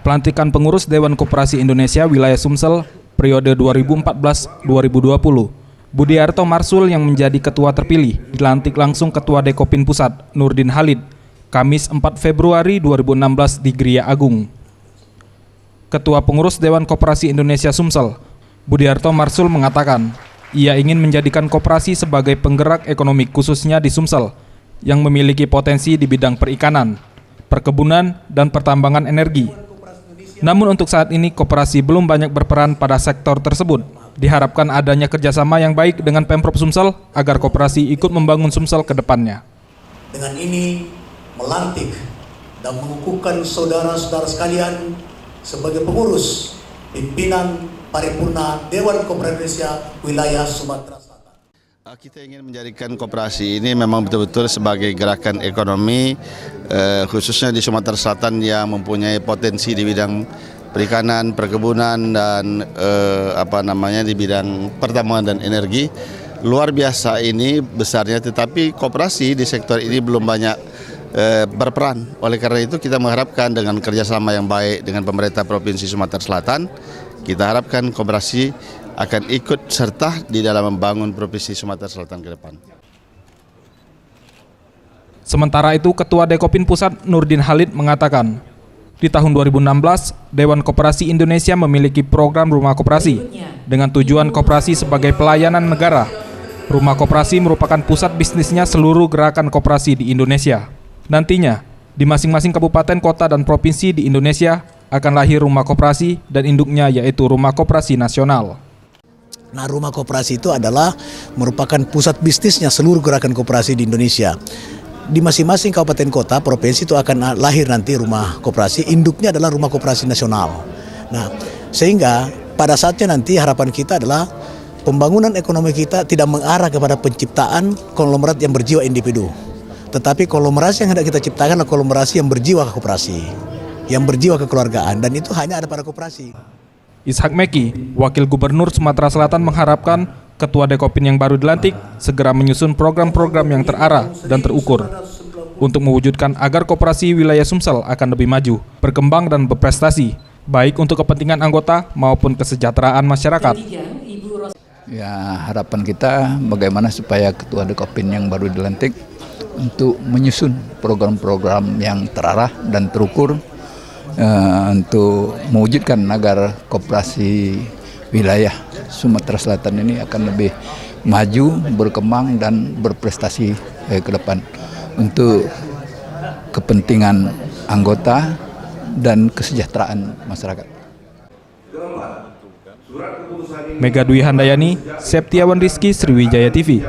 Pelantikan pengurus Dewan Koperasi Indonesia Wilayah Sumsel periode 2014-2020. Budiarto Marsul yang menjadi ketua terpilih dilantik langsung Ketua Dekopin Pusat Nurdin Halid, Kamis 4 Februari 2016 di Gria Agung. Ketua Pengurus Dewan Koperasi Indonesia Sumsel, Budiarto Marsul mengatakan, ia ingin menjadikan koperasi sebagai penggerak ekonomi khususnya di Sumsel yang memiliki potensi di bidang perikanan, perkebunan, dan pertambangan energi. Namun untuk saat ini koperasi belum banyak berperan pada sektor tersebut. Diharapkan adanya kerjasama yang baik dengan Pemprov Sumsel agar koperasi ikut membangun Sumsel ke depannya. Dengan ini melantik dan mengukuhkan saudara-saudara sekalian sebagai pengurus pimpinan paripurna Dewan Koperasi Indonesia Wilayah Sumatera Selatan. Kita ingin menjadikan koperasi ini memang betul-betul sebagai gerakan ekonomi khususnya di Sumatera Selatan yang mempunyai potensi di bidang perikanan, perkebunan, dan di bidang pertambangan dan energi. Luar biasa ini besarnya, tetapi koperasi di sektor ini belum banyak berperan. Oleh karena itu kita mengharapkan dengan kerjasama yang baik dengan pemerintah Provinsi Sumatera Selatan, kita harapkan koperasi akan ikut serta di dalam membangun Provinsi Sumatera Selatan ke depan. Sementara itu, Ketua Dekopin Pusat Nurdin Halid mengatakan, di tahun 2016, Dewan Koperasi Indonesia memiliki program Rumah Koperasi dengan tujuan koperasi sebagai pelayanan negara. Rumah Koperasi merupakan pusat bisnisnya seluruh gerakan koperasi di Indonesia. Nantinya, di masing-masing kabupaten, kota, dan provinsi di Indonesia akan lahir rumah koperasi dan induknya yaitu Rumah Koperasi Nasional. Nah, rumah koperasi itu adalah merupakan pusat bisnisnya seluruh gerakan koperasi di Indonesia. Di masing-masing kabupaten kota, provinsi itu akan lahir nanti rumah koperasi, induknya adalah Rumah Koperasi Nasional. Nah, sehingga pada saatnya nanti harapan kita adalah pembangunan ekonomi kita tidak mengarah kepada penciptaan konglomerat yang berjiwa individu. Tetapi konglomerasi yang hendak kita ciptakan adalah konglomerasi yang berjiwa koperasi, yang berjiwa kekeluargaan, dan itu hanya ada pada koperasi. Ishak Meki, Wakil Gubernur Sumatera Selatan mengharapkan Ketua Dekopin yang baru dilantik segera menyusun program-program yang terarah dan terukur untuk mewujudkan agar koperasi wilayah Sumsel akan lebih maju, berkembang, dan berprestasi, baik untuk kepentingan anggota maupun kesejahteraan masyarakat. Ya, harapan kita bagaimana supaya Ketua Dekopin yang baru dilantik untuk menyusun program-program yang terarah dan terukur untuk mewujudkan agar koperasi wilayah Sumatera Selatan ini akan lebih maju, berkembang, dan berprestasi ke depan untuk kepentingan anggota dan kesejahteraan masyarakat. Mega Dwi Handayani, Septiawan Rizky, Sriwijaya TV.